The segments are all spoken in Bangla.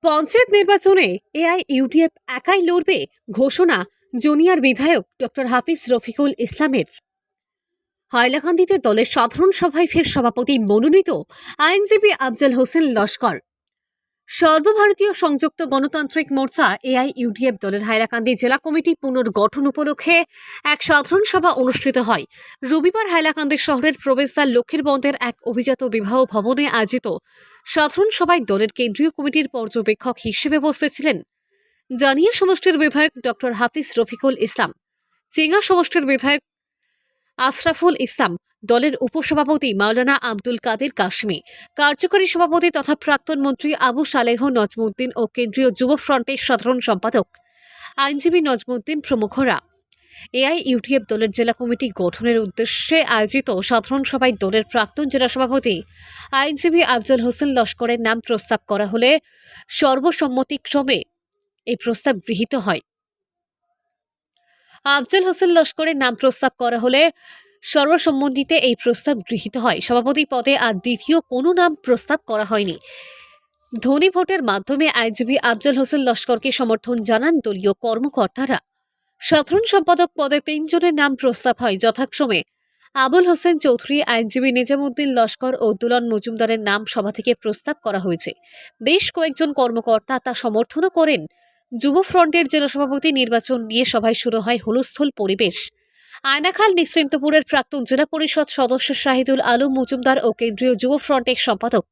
পঞ্চায়েত নির্বাচনে এআইইউডিএফ একাই লড়বে ঘোষণা জুনিয়র বিধায়ক ডক্টর হাফিজ রফিকুল ইসলামের। হাইলাকান্দিতে দলের সাধারণ সভায় ফের সভাপতি মনোনীত আইনজীবী আফজল হোসেন লস্কর। সর্বভারতীয় সংযুক্ত গণতান্ত্রিক মোর্চা এআইইউডিএফ দলের হাইলাকান্দি জেলা কমিটি পুনর্গঠন উপলক্ষে এক সাধারণ সভা অনুষ্ঠিত হয়। রবিবার হাইলাকান্দি শহরের প্রবেশদ্বার লক্ষ্মীরবন্দের এক অভিজাত বিবাহ ভবনে আয়োজিত সাধারণ সভায় দলের কেন্দ্রীয় কমিটির পর্যবেক্ষক হিসেবে উপস্থিত ছিলেন জানিয়া সমষ্টির বিধায়ক ডক্টর হাফিজ রফিকুল ইসলাম, চেঙ্গা সমষ্টির বিধায়ক আশরাফুল ইসলাম, দলের উপসভাপতি মাওলানা আব্দুল কাদের কাশমি, কার্যকরী সভাপতি তথা প্রাক্তন মন্ত্রী আবু সালেহ নজমুদ্দিন ও কেন্দ্রীয় যুব ফ্রন্টের সাধারণ সম্পাদক আইনজীবী নজমুদ্দিন প্রমুখরা। এআইইউডিএফ দলের জেলা কমিটি গঠনের উদ্দেশ্যে আয়োজিত সাধারণ সভায় দলের প্রাক্তন জেলা সভাপতি আইনজীবী আফজল হোসেন লস্করের নাম প্রস্তাব করা হলে সর্বসম্মতিক্রমে এই প্রস্তাব গৃহীত হয়। আফজল হোসেন লস্করের নাম প্রস্তাব করা হলে সর্বসম্মতিতে এই প্রস্তাব গৃহীত হয়। সভাপতি পদে আর দ্বিতীয় কোনো নাম প্রস্তাব করা হয়নি। ধ্বনি ভোটের মাধ্যমে আইনজীবী আফজল হোসেন লস্করকে সমর্থন জানান দলীয় কর্মকর্তারা। সাধারণ সম্পাদক পদে 3 জনের নাম প্রস্তাব হয়, যথাক্রমে আবুল হোসেন চৌধুরী, আইনজীবী নিজামুদ্দিন লস্কর ও দুলান মজুমদারের নাম সভা থেকে প্রস্তাব করা হয়েছে। বেশ কয়েকজন কর্মকর্তা তা সমর্থনও করেন। যুব ফ্রন্টের জেলা সভাপতি নির্বাচন নিয়ে সভায় শুরু হয় হুলস্থুল পরিবেশ। আয়নাখাল নিশ্চিন্তপুরের প্রাক্তন জেলা পরিষদ সদস্য শাহিদুল আলম মজুমদার ও কেন্দ্রীয় যুব ফ্রন্টের সম্পাদক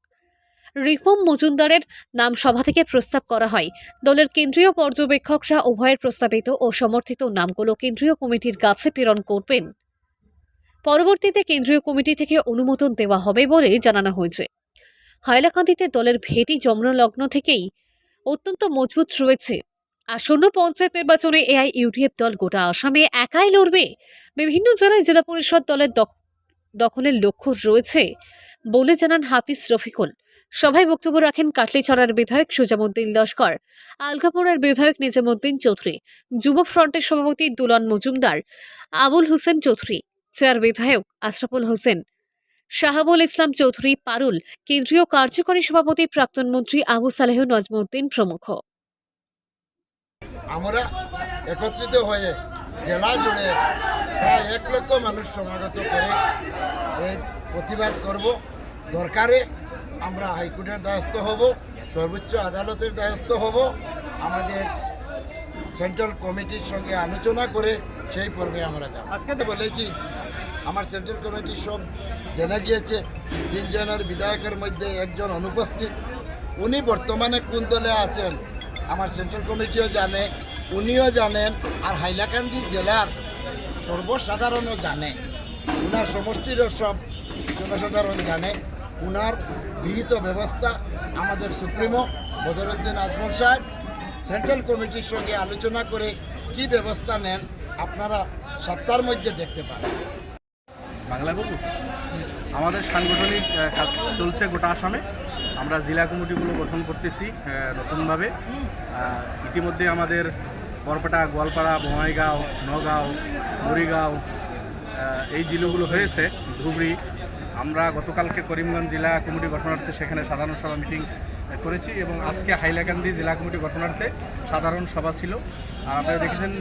রিপম মজুমদারের নাম সভা থেকে প্রস্তাব করা হয়। দলের কেন্দ্রীয় পর্যবেক্ষকরা উভয়ের প্রস্তাবিত ও সমর্থিত নামগুলো কেন্দ্রীয় কমিটির কাছে প্রেরণ করবেন। পরবর্তীতে কেন্দ্রীয় কমিটি থেকে অনুমোদন দেওয়া হবে বলে জানানো হয়েছে। হাইলাকান্দিতে দলের ভেটি জন্মলগ্ন থেকেই অত্যন্ত মজবুত রয়েছে। আসন্ন পঞ্চায়েত নির্বাচনে এআইইউডিএফ দল গোটা আসামে একাই লড়বে। বিভিন্ন জেলায় জেলা পরিষদ দলের দখলের লক্ষ্য রয়েছে বলে জানান হাফিজ রফিকুল। সভায় বক্তব্য রাখেন কাটলিছড়ার বিধায়ক সুজামুদ্দিন লস্কর, আলগাপুরের বিধায়ক নিজামুদ্দিন চৌধুরী, যুব ফ্রন্টের সভাপতি দুলান মজুমদার, আবুল হোসেন চৌধুরী, চেয়ার বিধায়ক আশরাফুল হোসেন, শাহাবুল ইসলাম চৌধুরী পারুল, কেন্দ্রীয় কার্যকরী সভাপতি প্রাক্তন মন্ত্রী আবু সালেহ নজমুদ্দিন প্রমুখ। আমরা একত্রিত হয়ে জেলা জুড়ে প্রায় 1 লক্ষ মানুষ সমাগত করে এই প্রতিবাদ করব। দরকারে আমরা হাইকোর্টের দ্বারস্থ হব, সর্বোচ্চ আদালতের দ্বারস্থ হব, আমাদের সেন্ট্রাল কমিটির সঙ্গে আলোচনা করে সেই পর্বে আমরা যাব। আজকে তো বলেছি আমার সেন্ট্রাল কমিটি সব জেনে গিয়েছে। 3 জনের বিধায়কের মধ্যে একজন অনুপস্থিত। উনি বর্তমানে কোন দলে আছেন আমার সেন্ট্রাল কমিটিও জানে, উনিও জানেন, আর হাইলাকান্দি জেলার সর্বসাধারণও জানে, উনার সমষ্টিরও সব জনসাধারণ জানে। উনার বিহিত ব্যবস্থা আমাদের সুপ্রিমো বদরুদ্দিন আজমল সাহেব সেন্ট্রাল কমিটির সঙ্গে আলোচনা করে কি ব্যবস্থা নেন আপনারা সপ্তাহের মধ্যে দেখতে পারেন। বাংলা বলব, আমাদের সাংগঠনিক কাজ চলছে গোটা আসামে। আমরা জেলা কমিটিগুলো গঠন করতেছি নতুনভাবে। ইতিমধ্যে আমাদের বরপেটা, গোয়ালপাড়া, বঙাইগাঁও, নগাঁও, মরিগাঁও এই জেলাগুলো হয়েছে, ধুবড়ি। আমরা গতকালকে করিমগঞ্জ জেলা কমিটি গঠনার্থে সেখানে সাধারণ সভা মিটিং করেছি এবং আজকে হাইলাকান্দি জেলা কমিটি গঠনার্থে সাধারণ সভা ছিল। আর আপনারা দেখেছেন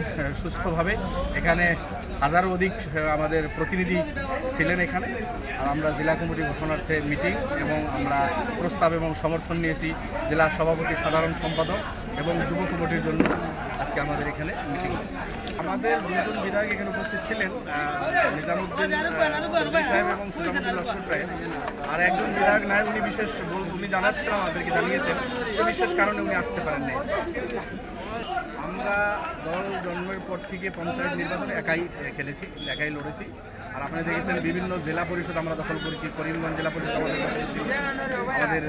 সুস্থভাবে এখানে 1000 অধিক আমাদের প্রতিনিধি ছিলেন এখানে। আর আমরা জেলা কমিটি গঠনার্থে মিটিং এবং আমরা প্রস্তাব এবং সমর্থন নিয়েছি জেলা সভাপতি, সাধারণ সম্পাদক এবং যুব কমিটির জন্য আজকে আমাদের এখানে মিটিং। আমাদের 2 জন বিধায়ক এখানে উপস্থিত ছিলেন, নিজামুদ্দিন চৌধুরী সাহেব এবং সুজামুদ্দিন লস্কর সাহেব। আর একজন বিধায়ক নাই, উনি জানাচ্ছেন, আমাদেরকে জানিয়েছেন বিশেষ কারণে উনি আসতে পারেন নাই। আমরা দল জন্মের পর থেকে পঞ্চায়েত নির্বাচনে একাই খেলেছি, একাই লড়েছি। আর আপনারা দেখেছেন বিভিন্ন জেলা পরিষদ আমরা দখল করেছি। করিমগঞ্জ জেলা পরিষদ আমাদের দখল করেছি, আমাদের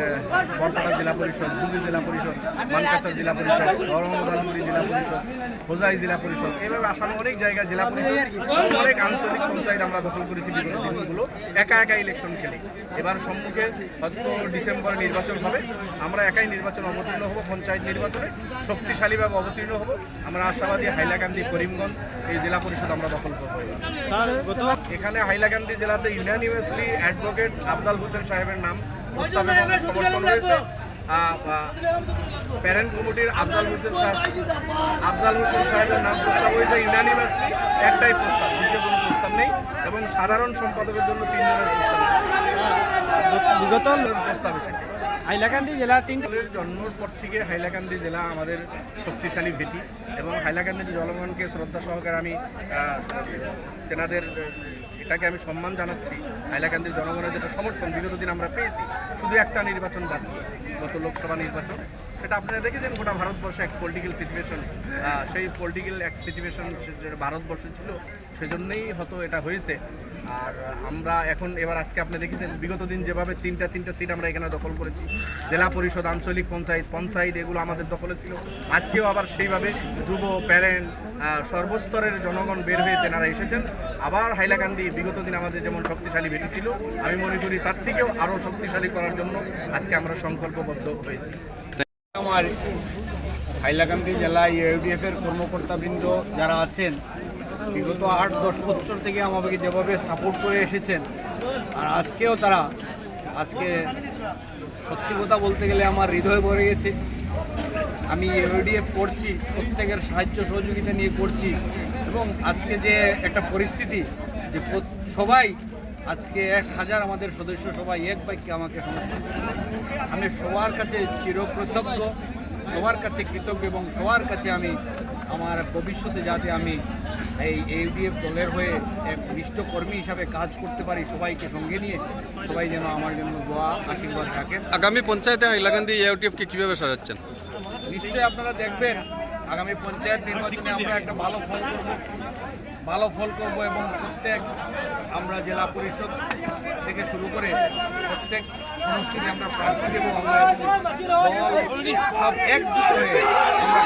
বরপেটা জেলা পরিষদ, ধুবড়ি জেলা পরিষদ, মানকাচর জেলা পরিষদ, ধর্মদালগুড়ি জেলা পরিষদ, হোজাই জেলা পরিষদ। এভাবে আসামে অনেক জায়গায় জেলা পরিষদ, অনেক আঞ্চলিক পঞ্চায়েত আমরা দখল করেছি বিভিন্ন দিনগুলো একা ইলেকশন খেলে। এবার সম্মুখে হয়তো ডিসেম্বরে নির্বাচন হবে, আমরা একাই নির্বাচন অবতীর্ণ হব, পঞ্চায়েত নির্বাচনে শক্তিশালীভাবে অবতীর্ণ হব। আমরা আশাবাদী হাইলাকান্দি, করিমগঞ্জ এই জেলা পরিষদ আমরা দখল করবো। এখানে হাইলাকান্দি জেলাতে ইউনানিমাসলি অ্যাডভোকেট আফজল হোসেন সাহেবের নাম প্রস্তাবে সমর্থন হয়েছে। প্যারেন্ট কমিটির আফজাল হোসেন সাহেবের নাম প্রস্তাব হয়েছে ইউনানিমাসলি, একটাই প্রস্তাব, দ্বিতীয় কোনো প্রস্তাব নেই। এবং সাধারণ সম্পাদকের জন্য 3 জনের প্রস্তাব বিগত প্রস্তাব এসেছে। হাইলাকান্দি জেলার 3 দলের জন্মের পর থেকে হাইলাকান্দি জেলা আমাদের শক্তিশালী ভেটি, এবং হাইলাকান্দির জনগণকে শ্রদ্ধা সহকারে আমি তেনাদের এটাকে আমি সম্মান জানাচ্ছি। হাইলাকান্দির জনগণের যেটা সমর্থন বিগত দিন আমরা পেয়েছি, শুধু একটা নির্বাচন বাদ দিয়ে, গত লোকসভা নির্বাচন, সেটা আপনারা দেখেছেন গোটা ভারতবর্ষে এক পলিটিক্যাল সিচুয়েশন, সেই পলিটিক্যাল এক সিচুয়েশন যেটা ভারতবর্ষে ছিল, সেজন্যই হয়তো এটা হয়েছে। আর আমরা এখন এবার আজকে আপনি দেখেছেন বিগত দিন যেভাবে তিনটা সিট আমরা এখানে দখল করেছি, জেলা পরিষদ, আঞ্চলিক পঞ্চায়েত এগুলো আমাদের দখলে ছিল। আজকেও আবার সেইভাবে যুব, প্যারেন্ট, সর্বস্তরের জনগণ বের হয়ে তেনারা এসেছেন। আবার হাইলাকান্দি বিগত দিন আমাদের যেমন শক্তিশালী ভেটি ছিল, আমি মনে করি তার থেকেও আরও শক্তিশালী করার জন্য আজকে আমরা সংকল্পবদ্ধ হয়েছি। আমার হাইলাকান্দি জেলায় ইউডিএফের কর্মকর্তাবৃন্দ যারা আছেন, বিগত 8-10 বছর থেকে আমাকে যেভাবে সাপোর্ট করে এসেছেন, আর আজকেও তারা, আজকে সত্যি কথা বলতে গেলে আমার হৃদয় ভরে গেছে। আমি ইউডিএফ করছি, প্রত্যেকের সাহায্য সহযোগিতা নিয়ে করছি, এবং আজকে যে একটা পরিস্থিতি যে সবাই আজকে 1000 আমাদের সদস্য সবাই এক বাক্যে আমাকে সমর্থন করছে। আমি সবার কাছে চিরকৃতজ্ঞ, সবার কাছে কৃতজ্ঞ, এবং সবার কাছে আমি আমার ভবিষ্যতে যাতে আমি এই ইউডিএফ দলের হয়ে এক নিষ্ঠ কর্মী হিসাবে কাজ করতে পারি, সবাইকে সঙ্গে নিয়ে সবাই যেন আমার জন্য দোয়া আশীর্বাদ রাখেন। আগামী পঞ্চায়েতে হাইলাকান্দি ইউটিএফকে কীভাবে সাজাচ্ছেন? নিশ্চয়ই আপনারা দেখবেন আগামী পঞ্চায়েত নির্বাচনে আমরা একটা ভালো ফল করব, এবং প্রত্যেক আমরা জেলা পরিষদ থেকে শুরু করে প্রত্যেক সমষ্টিতে আমরা প্রার্থী দেবো। আমরা দল সব একজুট হয়ে আমরা